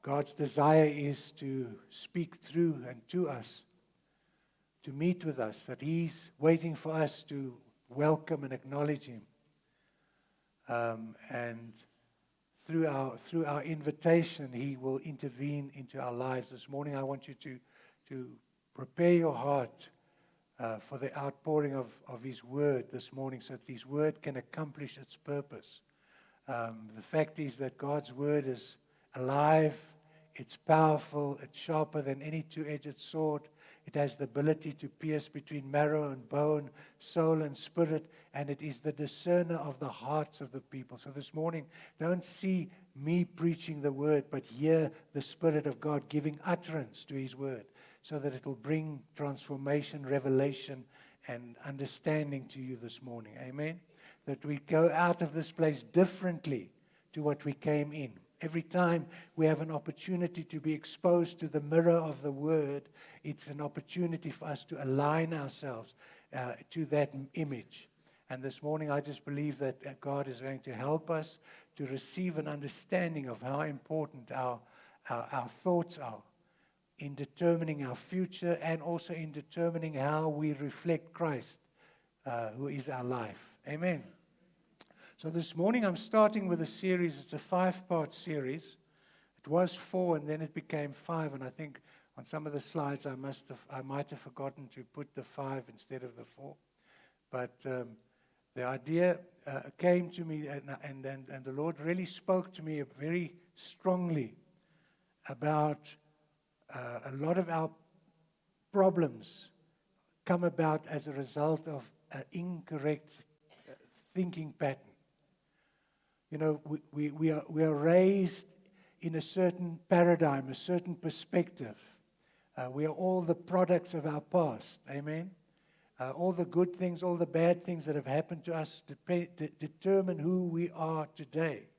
God's desire is to speak through and to us, to meet with us, that He's waiting for us to welcome and acknowledge Him. And through our invitation, He will intervene into our lives. This morning, I want you to prepare your heart for the outpouring of His Word this morning, so that His Word can accomplish its purpose. The fact is that God's Word is alive, it's powerful, it's sharper than any two-edged sword. It has the ability to pierce between marrow and bone, soul and spirit, and it is the discerner of the hearts of the people. So this morning, don't see me preaching the Word, but hear the Spirit of God giving utterance to His Word, so that it will bring transformation, revelation, and understanding to you this morning. Amen? That we go out of this place differently to what we came in. Every time we have an opportunity to be exposed to the mirror of the Word, it's an opportunity for us to align ourselves to that image. And this morning, I just believe that God is going to help us to receive an understanding of how important our thoughts are in determining our future, and also in determining how we reflect Christ, who is our life. Amen. So this morning I'm starting with a series. It's a 5-part series. It was 4 and then it became 5, and I think on some of the slides I might have forgotten to put the 5 instead of the 4. But the idea came to me, and the Lord really spoke to me very strongly about a lot of our problems come about as a result of an incorrect thinking pattern. You know, we are raised in a certain paradigm, a certain perspective. We are all the products of our past. Amen? All the good things, all the bad things that have happened to us determine who we are today.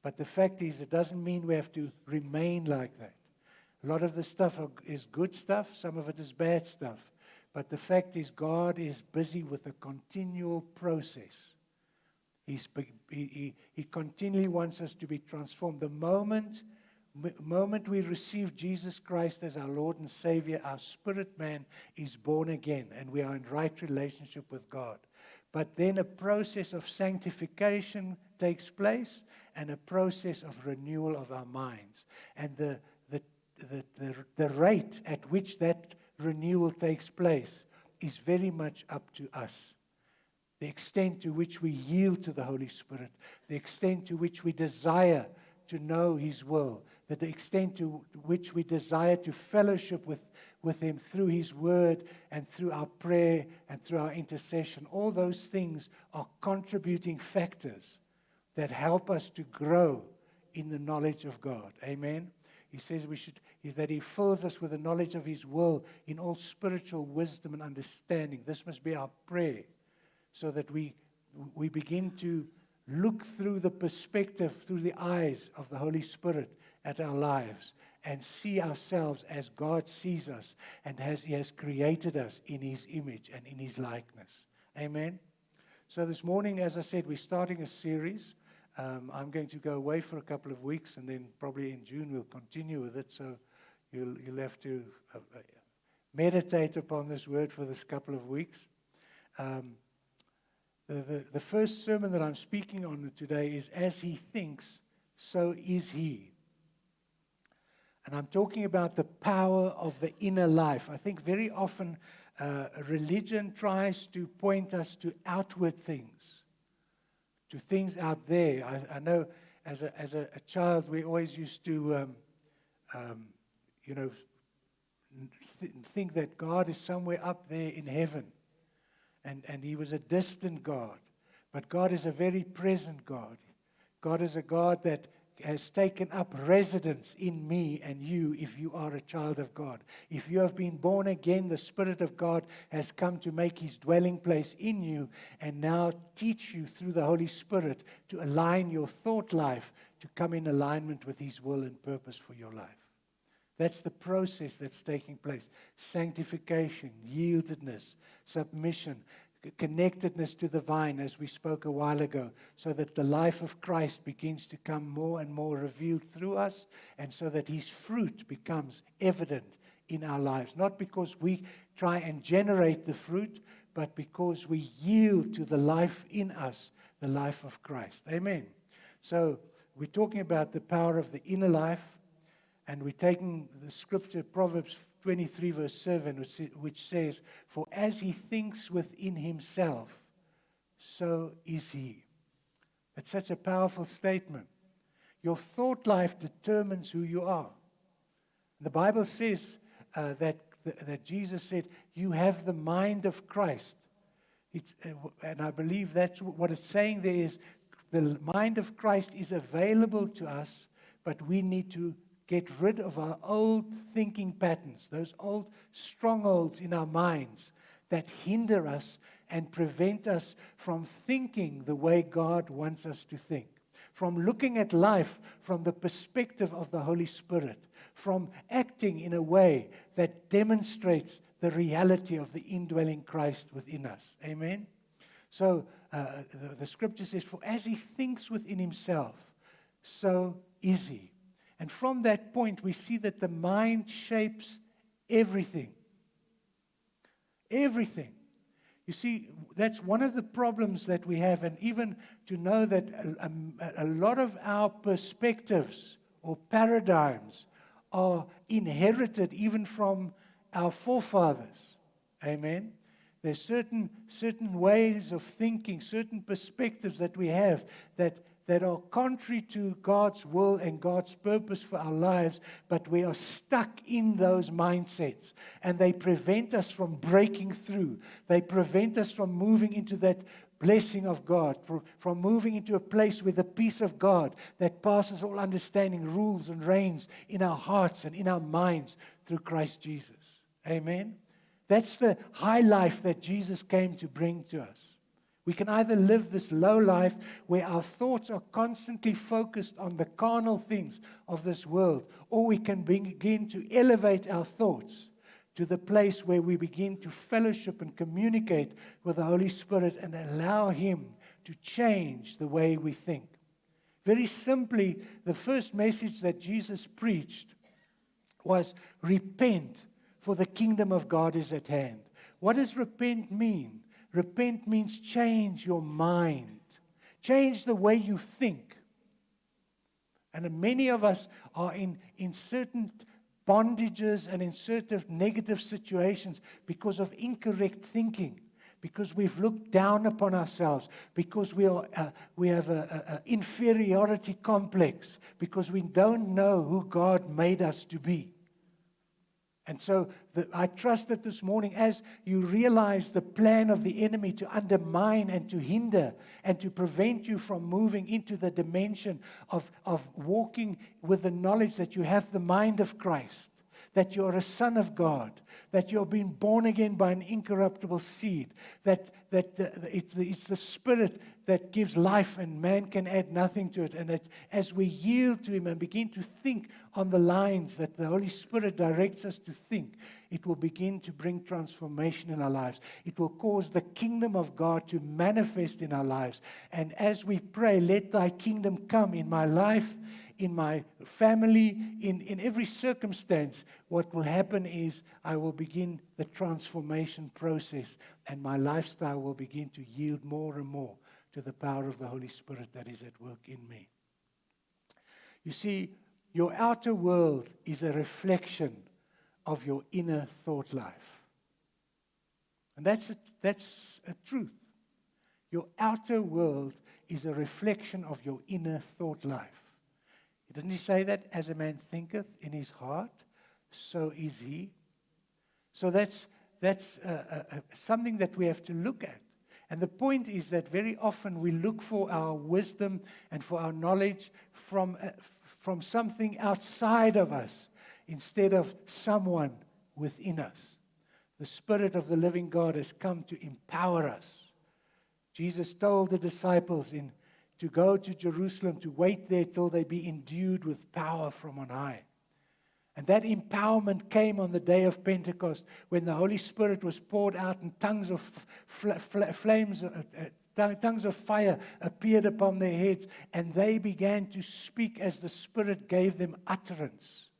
But the fact is, it doesn't mean we have to remain like that. A lot of the stuff is good stuff, some of it is bad stuff. But the fact is, God is busy with a continual process. He continually wants us to be transformed. The moment we receive Jesus Christ as our Lord and Savior, our spirit man is born again, and we are in right relationship with God. But then a process of sanctification takes place, and a process of renewal of our minds. And the rate at which that renewal takes place is very much up to us. The extent to which we yield to the Holy Spirit, the extent to which we desire to know His will, the extent to which we desire to fellowship with Him through His Word and through our prayer and through our intercession. All those things are contributing factors that help us to grow in the knowledge of God. Amen? He says that He fills us with the knowledge of His will in all spiritual wisdom and understanding. This must be our prayer, so that we begin to look through the perspective, through the eyes of the Holy Spirit at our lives, and see ourselves as God sees us, and He has created us in His image and in His likeness. Amen? So this morning, as I said, we're starting a series. I'm going to go away for a couple of weeks, and then probably in June we'll continue with it. So you'll have to meditate upon this word for this couple of weeks. The first sermon that I'm speaking on today is "As He Thinks, So Is He." And I'm talking about the power of the inner life. I think very often religion tries to point us to outward things, to things out there. I know as a child we always used to, think that God is somewhere up there in heaven. And He was a distant God. But God is a very present God. God is a God that has taken up residence in me and you if you are a child of God. If you have been born again, the Spirit of God has come to make His dwelling place in you and now teach you through the Holy Spirit to align your thought life to come in alignment with His will and purpose for your life. That's the process that's taking place. Sanctification, yieldedness, submission, connectedness to the vine, as we spoke a while ago, so that the life of Christ begins to come more and more revealed through us, and so that His fruit becomes evident in our lives. Not because we try and generate the fruit, but because we yield to the life in us, the life of Christ. Amen. So we're talking about the power of the inner life, and we're taking the scripture, Proverbs 23 verse 7, which says, "For as he thinks within himself, so is he." It's such a powerful statement. Your thought life determines who you are. The Bible says that Jesus said, "You have the mind of Christ." And I believe that's what it's saying there is, the mind of Christ is available to us, but we need to get rid of our old thinking patterns, those old strongholds in our minds that hinder us and prevent us from thinking the way God wants us to think, from looking at life from the perspective of the Holy Spirit, from acting in a way that demonstrates the reality of the indwelling Christ within us. Amen? So the scripture says, "For as he thinks within himself, so is he." And from that point, we see that the mind shapes everything. Everything. You see, that's one of the problems that we have. And even to know that a lot of our perspectives or paradigms are inherited even from our forefathers. Amen. There's certain ways of thinking, certain perspectives that we have that are contrary to God's will and God's purpose for our lives, but we are stuck in those mindsets, and they prevent us from breaking through. They prevent us from moving into that blessing of God, from moving into a place where the peace of God that passes all understanding rules and reigns in our hearts and in our minds through Christ Jesus. Amen? That's the high life that Jesus came to bring to us. We can either live this low life where our thoughts are constantly focused on the carnal things of this world, or we can begin to elevate our thoughts to the place where we begin to fellowship and communicate with the Holy Spirit and allow Him to change the way we think. Very simply, the first message that Jesus preached was repent, for the kingdom of God is at hand. What does repent mean? Repent means change your mind. Change the way you think. And many of us are in certain bondages and in certain negative situations because of incorrect thinking, because we've looked down upon ourselves, because we have an inferiority complex, because we don't know who God made us to be. And so I trust that this morning, as you realize the plan of the enemy to undermine and to hinder and to prevent you from moving into the dimension of walking with the knowledge that you have the mind of Christ, that you're a son of God, that you're being born again by an incorruptible seed, that it's the Spirit that gives life and man can add nothing to it. And that as we yield to Him and begin to think on the lines that the Holy Spirit directs us to think, it will begin to bring transformation in our lives. It will cause the kingdom of God to manifest in our lives. And as we pray, let thy kingdom come in my life, in my family, in every circumstance, what will happen is I will begin the transformation process, and my lifestyle will begin to yield more and more to the power of the Holy Spirit that is at work in me. You see, your outer world is a reflection of your inner thought life. And that's a truth. Your outer world is a reflection of your inner thought life. Didn't He say that? As a man thinketh in his heart, so is he. So that's something that we have to look at. And the point is that very often we look for our wisdom and for our knowledge from something outside of us instead of someone within us. The Spirit of the living God has come to empower us. Jesus told the disciples to go to Jerusalem, to wait there till they be endued with power from on high. And that empowerment came on the day of Pentecost when the Holy Spirit was poured out and tongues of flames, tongues of fire appeared upon their heads, and they began to speak as the Spirit gave them utterance.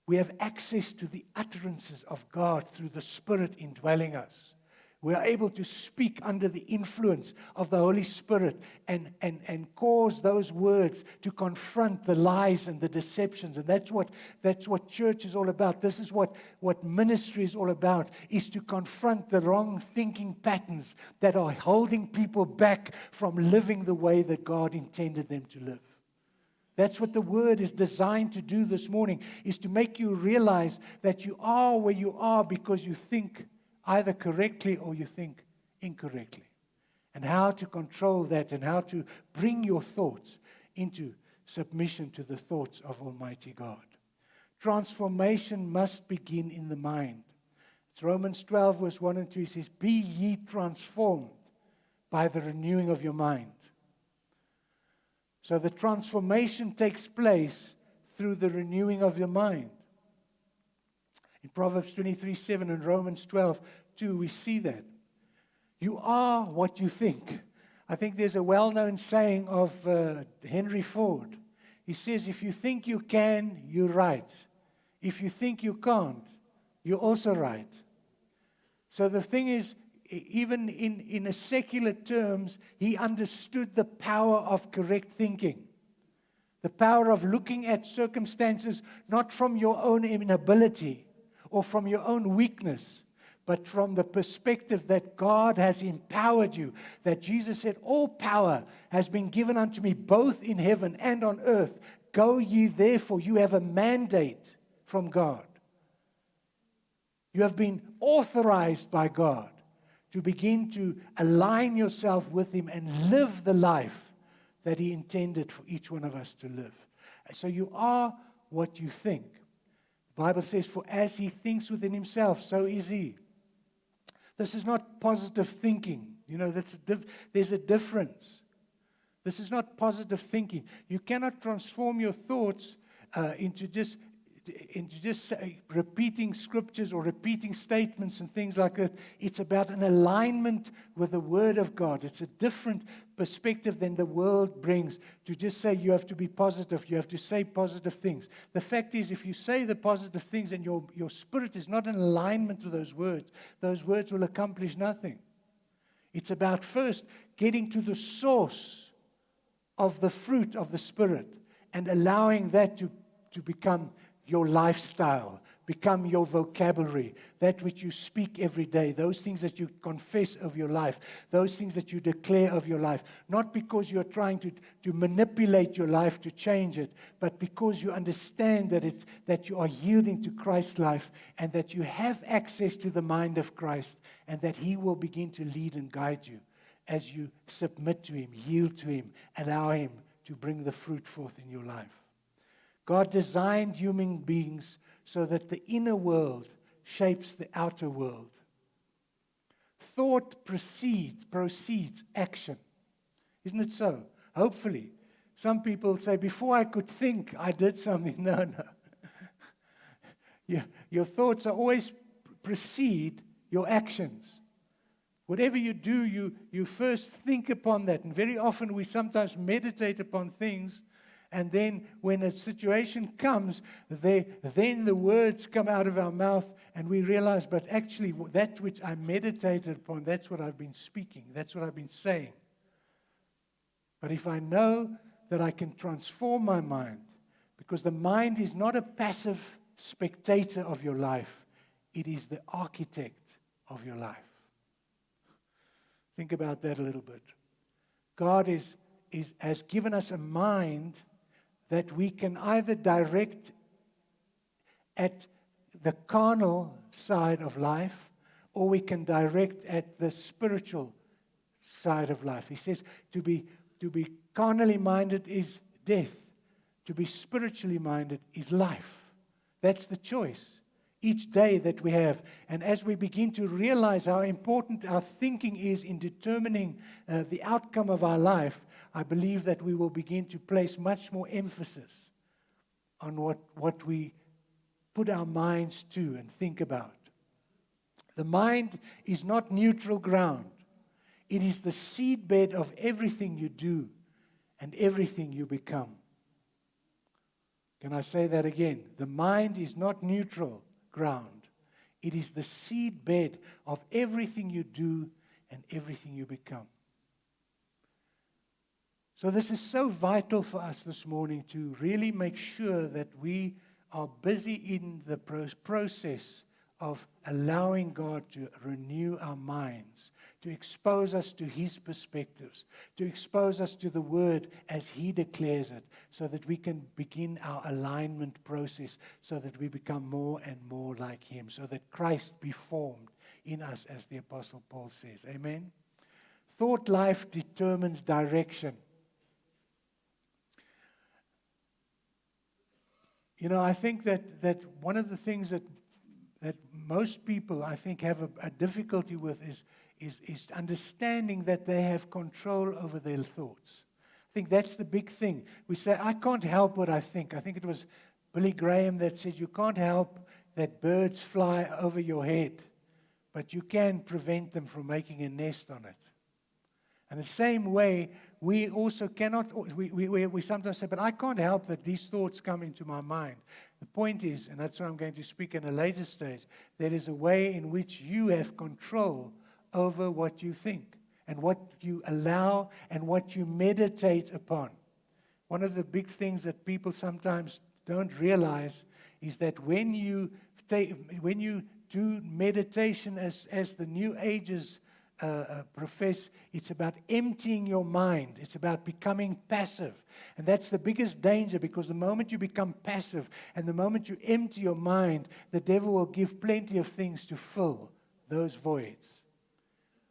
We have access to the utterances of God through the Spirit indwelling us. We are able to speak under the influence of the Holy Spirit and cause those words to confront the lies and the deceptions. And that's what church is all about. This is what ministry is all about, is to confront the wrong thinking patterns that are holding people back from living the way that God intended them to live. That's what the Word is designed to do this morning, is to make you realize that you are where you are because you think either correctly or you think incorrectly. And how to control that and how to bring your thoughts into submission to the thoughts of Almighty God. Transformation must begin in the mind. It's Romans 12 verse 1 and 2. It says, "Be ye transformed by the renewing of your mind." So the transformation takes place through the renewing of your mind. In Proverbs 23:7 and Romans 12:2, we see that. You are what you think. I think there's a well-known saying of Henry Ford. He says, if you think you can, you're right. If you think you can't, you're also right. So the thing is, even in a secular terms, he understood the power of correct thinking. The power of looking at circumstances not from your own inability or from your own weakness, but from the perspective that God has empowered you. That Jesus said, all power has been given unto me, both in heaven and on earth. Go ye therefore. You have a mandate from God. You have been authorized by God to begin to align yourself with Him and live the life that He intended for each one of us to live. So you are what you think. The Bible says, for as he thinks within himself, so is he. This is not positive thinking. You know, there's a difference. This is not positive thinking. You cannot transform your thoughts into just repeating scriptures or repeating statements and things like that. It's about an alignment with the Word of God. It's a different perspective than the world brings to just say you have to be positive, you have to say positive things. The fact is, if you say the positive things and your spirit is not in alignment with those words will accomplish nothing. It's about first getting to the source of the fruit of the Spirit and allowing that to become your lifestyle, become your vocabulary, that which you speak every day, those things that you confess of your life, those things that you declare of your life, not because you're trying to manipulate your life to change it, but because you understand that you are yielding to Christ's life and that you have access to the mind of Christ and that He will begin to lead and guide you as you submit to Him, yield to Him, allow Him to bring the fruit forth in your life. God designed human beings so that the inner world shapes the outer world. Thought precedes action. Isn't it so? Hopefully. Some people say, before I could think, I did something. No. Your thoughts are always precede your actions. Whatever you do, you first think upon that. And very often we sometimes meditate upon things. And then when a situation comes, then the words come out of our mouth and we realize, but actually that which I meditated upon, that's what I've been speaking. That's what I've been saying. But if I know that I can transform my mind, because the mind is not a passive spectator of your life, it is the architect of your life. Think about that a little bit. God has given us a mind that we can either direct at the carnal side of life, or we can direct at the spiritual side of life. He says to be carnally minded is death. To be spiritually minded is life. That's the choice each day that we have. And as we begin to realize how important our thinking is in determining the outcome of our life, I believe that we will begin to place much more emphasis on what we put our minds to and think about. The mind is not neutral ground. It is the seedbed of everything you do and everything you become. Can I say that again? The mind is not neutral ground. It is the seedbed of everything you do and everything you become. So this is so vital for us this morning to really make sure that we are busy in the process of allowing God to renew our minds, to expose us to His perspectives, to expose us to the Word as He declares it, so that we can begin our alignment process, so that we become more and more like Him, so that Christ be formed in us, as the Apostle Paul says. Amen? Thought life determines direction. You know, I think that one of the things that most people, I think, have a difficulty with is understanding that they have control over their thoughts. I think that's the big thing. We say, I can't help what I think. I think it was Billy Graham that said, you can't help that birds fly over your head, but you can prevent them from making a nest on it. And the same way, we also cannot, we sometimes say, but I can't help that these thoughts come into my mind. The point is, and that's what I'm going to speak in a later stage, there is a way in which you have control over what you think and what you allow and what you meditate upon. One of the big things that people sometimes don't realize is that when you do meditation as the New Ages profess, it's about emptying your mind. It's about becoming passive. And that's the biggest danger, because the moment you become passive and the moment you empty your mind, the devil will give plenty of things to fill those voids.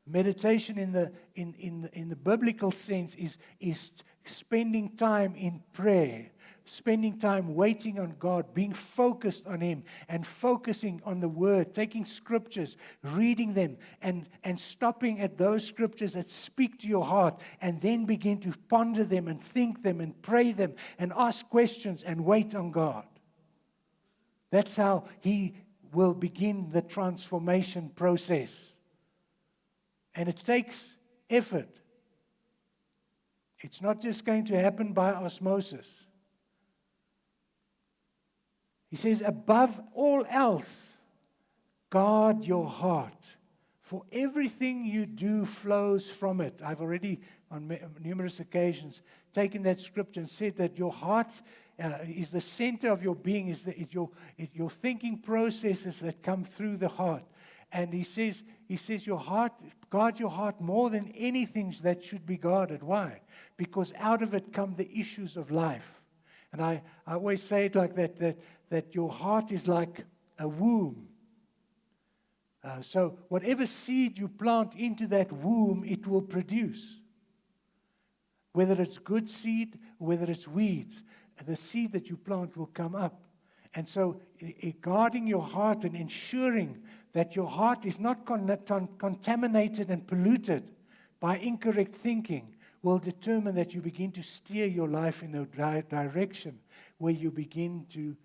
Meditation in the biblical sense is spending time in prayer, spending time waiting on God, being focused on Him and focusing on the Word, taking scriptures, reading them and stopping at those scriptures that speak to your heart, and then begin to ponder them and think them and pray them and ask questions and wait on God. That's how He will begin the transformation process. And it takes effort. It's not just going to happen by osmosis. He says, above all else, guard your heart, for everything you do flows from it. I've already, on numerous occasions, taken that scripture and said that your heart is the center of your being, is your thinking processes that come through the heart. And he says your heart, guard your heart more than anything that should be guarded. Why? Because out of it come the issues of life. And I always say it like that your heart is like a womb. So whatever seed you plant into that womb, it will produce. Whether it's good seed, or whether it's weeds, the seed that you plant will come up. And so guarding your heart and ensuring that your heart is not contaminated and polluted by incorrect thinking will determine that you begin to steer your life in a direction where you begin to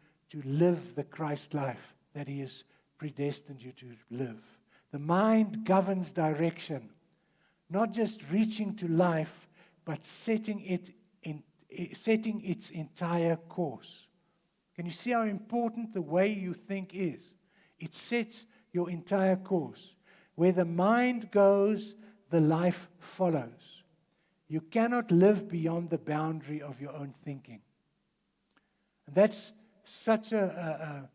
live the Christ life that He has predestined you to live. The mind governs direction, not just reaching to life, but setting its entire course. Can you see how important the way you think is? It sets your entire course. Where the mind goes, the life follows. You cannot live beyond the boundary of your own thinking. And that's such I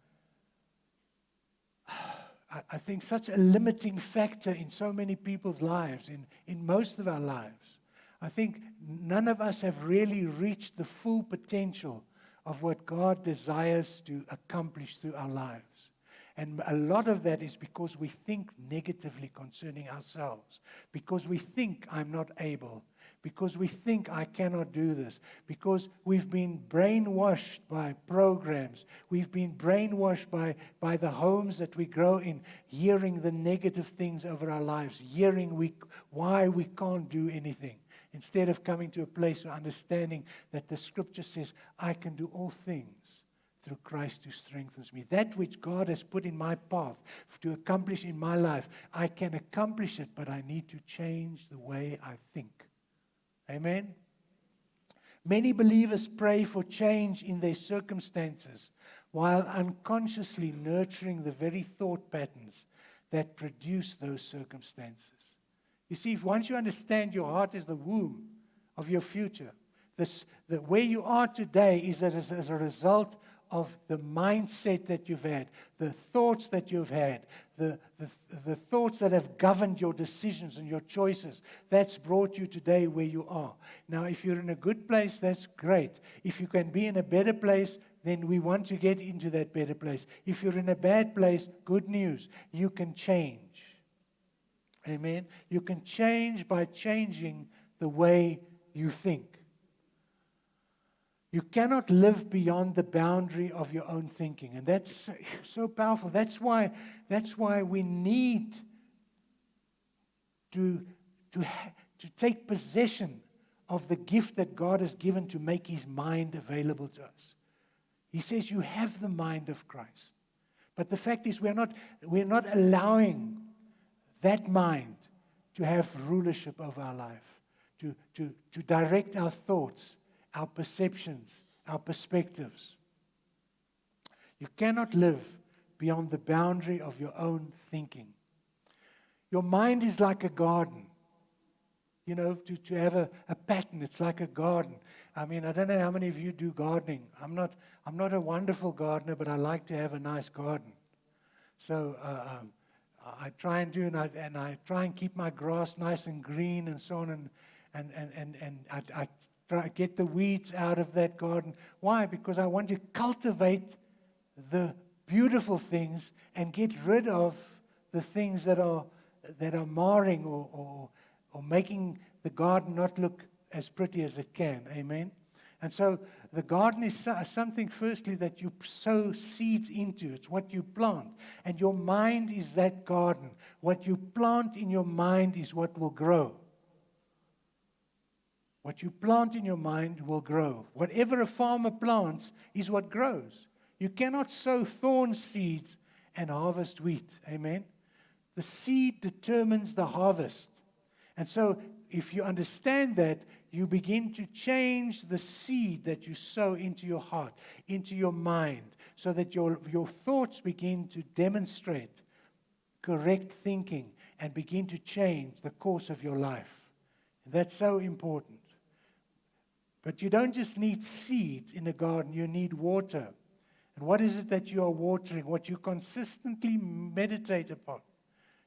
think such a limiting factor in so many people's lives, in most of our lives. I think none of us have really reached the full potential of what God desires to accomplish through our lives. And a lot of that is because we think negatively concerning ourselves, because we think I'm not able, because we think I cannot do this, because we've been brainwashed by programs, we've been brainwashed by the homes that we grow in, hearing the negative things over our lives, hearing why we can't do anything, instead of coming to a place of understanding that the Scripture says, I can do all things through Christ who strengthens me. That which God has put in my path to accomplish in my life, I can accomplish it, but I need to change the way I think. Amen? Many believers pray for change in their circumstances while unconsciously nurturing the very thought patterns that produce those circumstances. You see, once you understand your heart is the womb of your future, where you are today is as a result of the mindset that you've had, the thoughts that you've had, the thoughts that have governed your decisions and your choices. That's brought you today where you are. Now, if you're in a good place, that's great. If you can be in a better place, then we want to get into that better place. If you're in a bad place, good news, you can change. Amen? You can change by changing the way you think. You cannot live beyond the boundary of your own thinking. And that's so powerful. That's why we need to take possession of the gift that God has given to make His mind available to us. He says you have the mind of Christ. But the fact is we're not allowing that mind to have rulership over our life, to direct our thoughts, our perceptions, our perspectives. You cannot live beyond the boundary of your own thinking. Your mind is like a garden. You know, to have a pattern, it's like a garden. I mean, I don't know how many of you do gardening. I'm not a wonderful gardener, but I like to have a nice garden. So I try and do, and I try and keep my grass nice and green and so on, and I try to get the weeds out of that garden. Why? Because I want to cultivate the beautiful things and get rid of the things that are marring or making the garden not look as pretty as it can. Amen? And so the garden is something, firstly, that you sow seeds into. It's what you plant. And your mind is that garden. What you plant in your mind is what will grow. What you plant in your mind will grow. Whatever a farmer plants is what grows. You cannot sow thorn seeds and harvest wheat. Amen? The seed determines the harvest. And so if you understand that, you begin to change the seed that you sow into your heart, into your mind, so that your thoughts begin to demonstrate correct thinking and begin to change the course of your life. And that's so important. But you don't just need seeds in a garden, you need water. And what is it that you are watering? What you consistently meditate upon,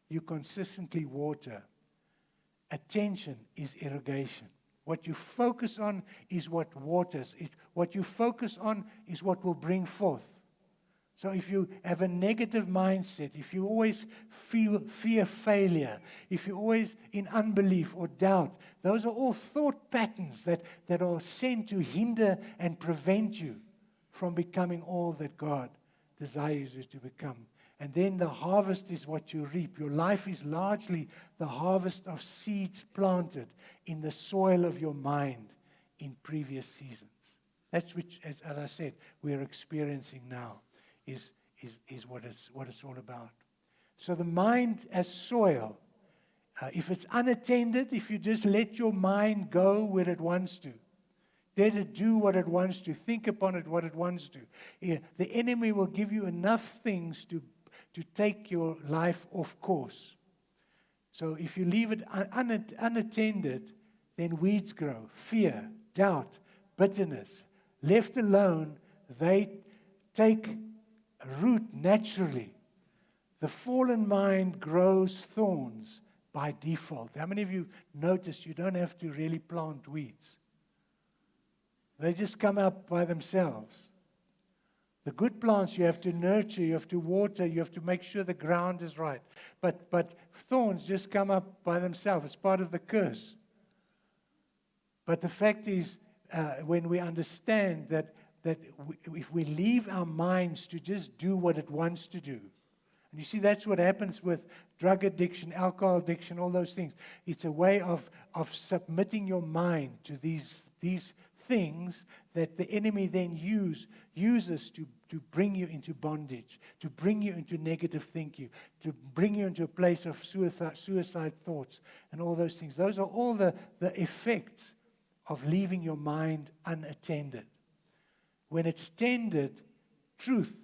you consistently water. Attention is irrigation. What you focus on is what waters. What you focus on is what will bring forth. So if you have a negative mindset, if you always fear failure, if you're always in unbelief or doubt, those are all thought patterns that are sent to hinder and prevent you from becoming all that God desires you to become. And then the harvest is what you reap. Your life is largely the harvest of seeds planted in the soil of your mind in previous seasons. That's which, as I said, we're experiencing now. Is what it's all about. So the mind as soil, if it's unattended, if you just let your mind go where it wants to, let it do what it wants to, think upon it what it wants to, the enemy will give you enough things to take your life off course. So if you leave it unattended, then weeds grow, fear, doubt, bitterness. Left alone, they take root naturally. The fallen mind grows thorns by default. How many of you notice you don't have to really plant weeds? They just come up by themselves. The good plants you have to nurture, you have to water, you have to make sure the ground is right. But thorns just come up by themselves. It's part of the curse. But the fact is, when we understand that if we leave our minds to just do what it wants to do, and you see that's what happens with drug addiction, alcohol addiction, all those things. It's a way of submitting your mind to these things that the enemy then uses to bring you into bondage, to bring you into negative thinking, to bring you into a place of suicide thoughts and all those things. Those are all the effects of leaving your mind unattended. When it's tended, truth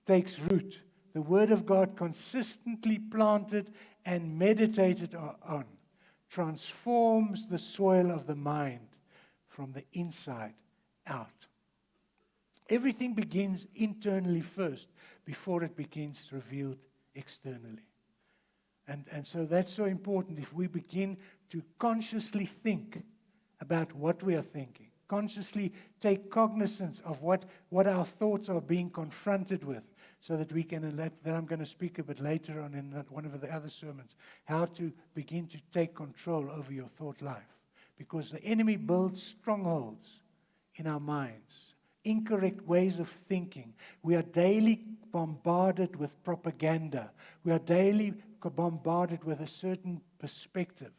takes root. The Word of God consistently planted and meditated on transforms the soil of the mind from the inside out. Everything begins internally first before it begins revealed externally. And so that's so important. If we begin to consciously think about what we are thinking, consciously take cognizance of what our thoughts are being confronted with, so that we can, that I'm going to speak a bit later on in one of the other sermons, how to begin to take control over your thought life. Because the enemy builds strongholds in our minds, incorrect ways of thinking. We are daily bombarded with propaganda. We are daily bombarded with a certain perspective.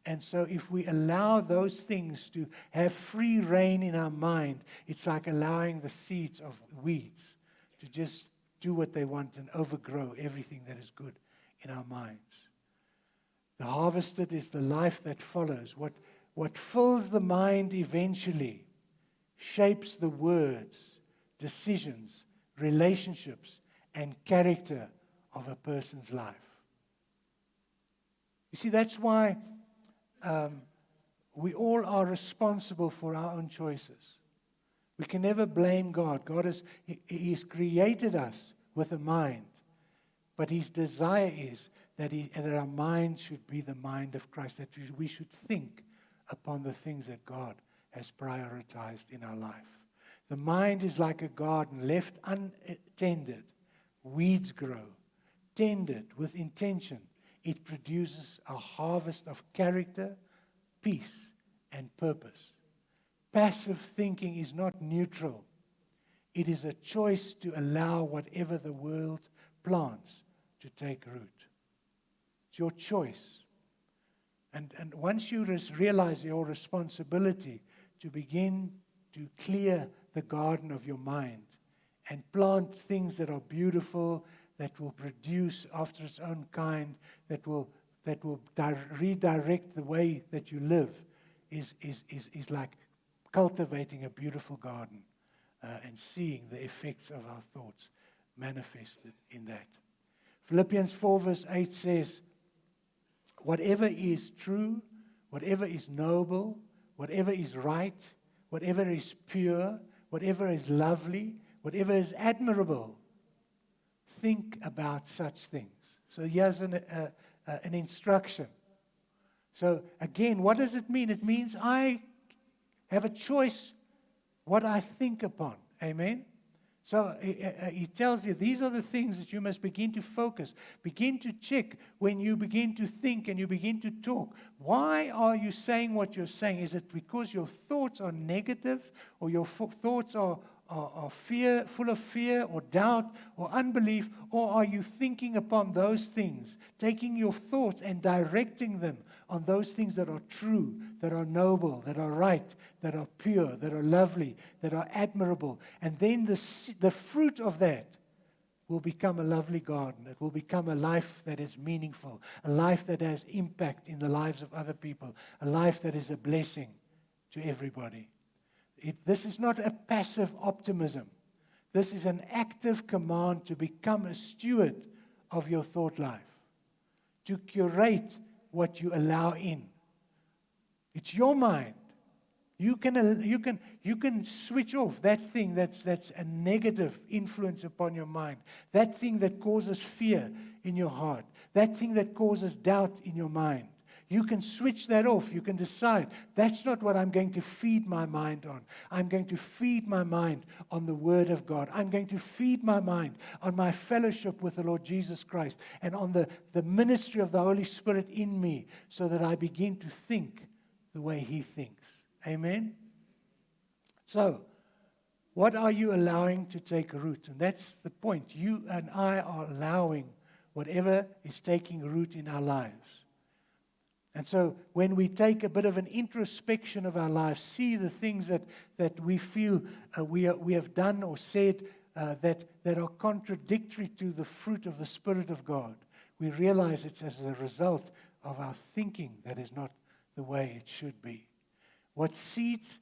And so if we allow those things to have free reign in our mind, it's like allowing the seeds of weeds to just do what they want and overgrow everything that is good in our minds. The harvested is the life that follows. What fills the mind eventually shapes the words, decisions, relationships, and character of a person's life. You see, that's why we all are responsible for our own choices. We can never blame God. He's created us with a mind. But His desire is that our mind should be the mind of Christ, that we should think upon the things that God has prioritized in our life. The mind is like a garden left untended. Weeds grow. Tended with intention, it produces a harvest of character, peace, and purpose. Passive thinking is not neutral. It is a choice to allow whatever the world plants to take root. It's your choice. And once you realize your responsibility to begin to clear the garden of your mind and plant things that are beautiful, that will produce after its own kind, that will redirect the way that you live, is like cultivating a beautiful garden and seeing the effects of our thoughts manifested in that. Philippians 4 verse 8 says, whatever is true, whatever is noble, whatever is right, whatever is pure, whatever is lovely, whatever is admirable, think about such things. So here's an instruction. So again, what does it mean? It means I have a choice what I think upon. Amen? So he tells you these are the things that you must begin to focus. Begin to check when you begin to think and you begin to talk. Why are you saying what you're saying? Is it because your thoughts are negative, or your thoughts are fear, full of fear or doubt or unbelief? Or are you thinking upon those things, taking your thoughts and directing them on those things that are true, that are noble, that are right, that are pure, that are lovely, that are admirable? And then the fruit of that will become a lovely garden. It will become a life that is meaningful, a life that has impact in the lives of other people, a life that is a blessing to everybody. This is not a passive optimism. This is an active command to become a steward of your thought life, to curate what you allow in. It's your mind. You can switch off that thing that's a negative influence upon your mind, that thing that causes fear in your heart, that thing that causes doubt in your mind. You can switch that off. You can decide, that's not what I'm going to feed my mind on. I'm going to feed my mind on the Word of God. I'm going to feed my mind on my fellowship with the Lord Jesus Christ and on the ministry of the Holy Spirit in me, so that I begin to think the way He thinks. Amen? So, what are you allowing to take root? And that's the point. You and I are allowing whatever is taking root in our lives. And so when we take a bit of an introspection of our lives, see the things that we feel we have done or said that are contradictory to the fruit of the Spirit of God, we realize it's as a result of our thinking that is not the way it should be. What seeds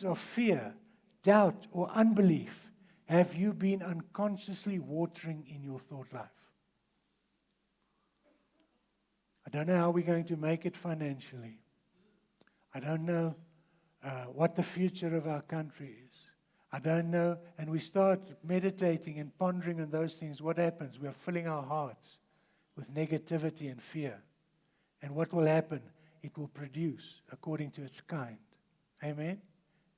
of fear, doubt, or unbelief have you been unconsciously watering in your thought life? I don't know how we're going to make it financially. I don't know what the future of our country is. I don't know. And we start meditating and pondering on those things. What happens? We are filling our hearts with negativity and fear. And what will happen? It will produce according to its kind. Amen?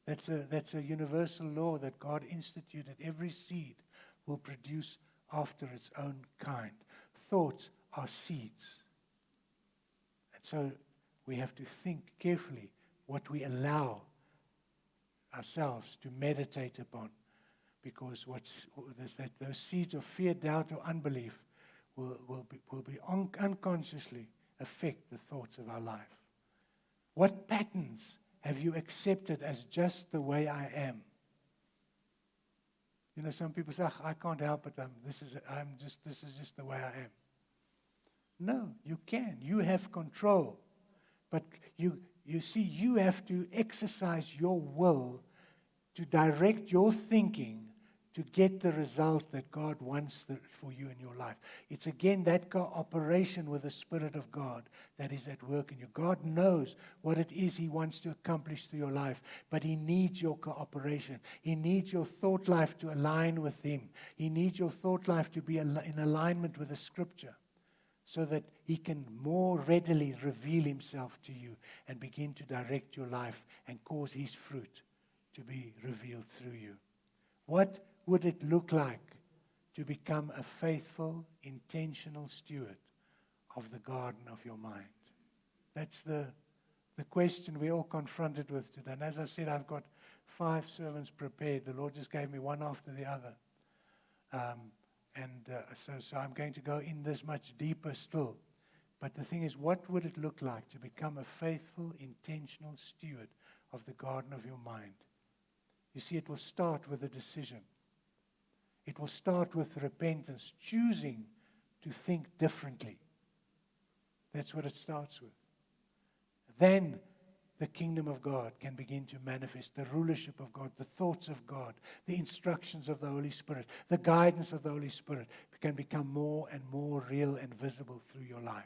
That's a universal law that God instituted. Every seed will produce after its own kind. Thoughts are seeds. And so we have to think carefully what we allow ourselves to meditate upon, because those seeds of fear, doubt, or unbelief will unconsciously affect the thoughts of our life. What patterns have you accepted as just the way I am? You know, some people say, I can't help it. This is just the way I am. No, you can. You have control. But you see, you have to exercise your will to direct your thinking to get the result that God wants for you in your life. It's again that cooperation with the Spirit of God that is at work in you. God knows what it is He wants to accomplish through your life, but He needs your cooperation. He needs your thought life to align with Him. He needs your thought life to be in alignment with the Scripture, so that He can more readily reveal Himself to you and begin to direct your life and cause His fruit to be revealed through you. What would it look like to become a faithful, intentional steward of the garden of your mind? That's the question we're all confronted with today. And as I said, I've got 5 sermons prepared. The Lord just gave me one after the other. So I'm going to go in this much deeper still. But the thing is, what would it look like to become a faithful, intentional steward of the garden of your mind? You see, it will start with a decision. It will start with repentance, choosing to think differently. That's what it starts with. Then the kingdom of God can begin to manifest, the rulership of God, the thoughts of God, the instructions of the Holy Spirit, the guidance of the Holy Spirit can become more and more real and visible through your life.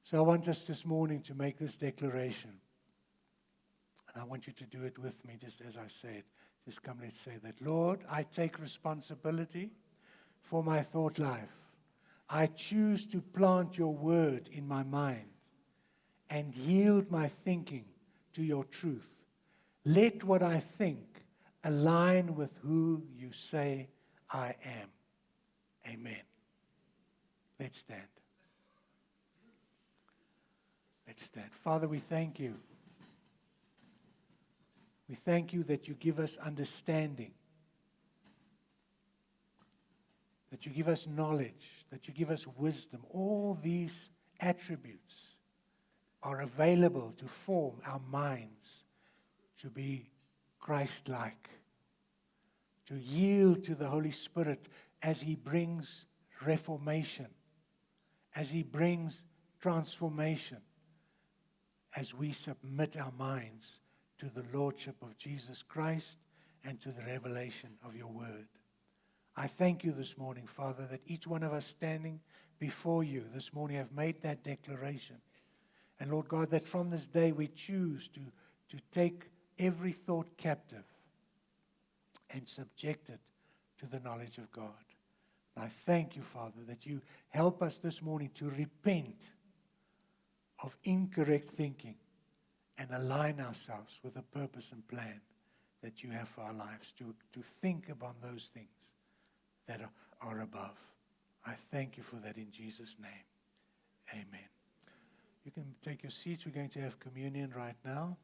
So I want us this morning to make this declaration. And I want you to do it with me, just as I said. Just come, let's say that. Lord, I take responsibility for my thought life. I choose to plant your word in my mind and yield my thinking to your truth. Let what I think align with who you say I am. Amen. Let's stand. Let's stand. Father, we thank you. We thank you that you give us understanding, that you give us knowledge, that you give us wisdom. All these attributes are available to form our minds to be Christ-like, to yield to the Holy Spirit as He brings reformation, as He brings transformation, as we submit our minds to the Lordship of Jesus Christ and to the revelation of your word. I thank you this morning, Father, that each one of us standing before you this morning have made that declaration. And Lord God, that from this day we choose to take every thought captive and subject it to the knowledge of God. And I thank you, Father, that you help us this morning to repent of incorrect thinking and align ourselves with the purpose and plan that you have for our lives, to think upon those things that are above. I thank you for that in Jesus' name. Amen. You can take your seats. We're going to have communion right now.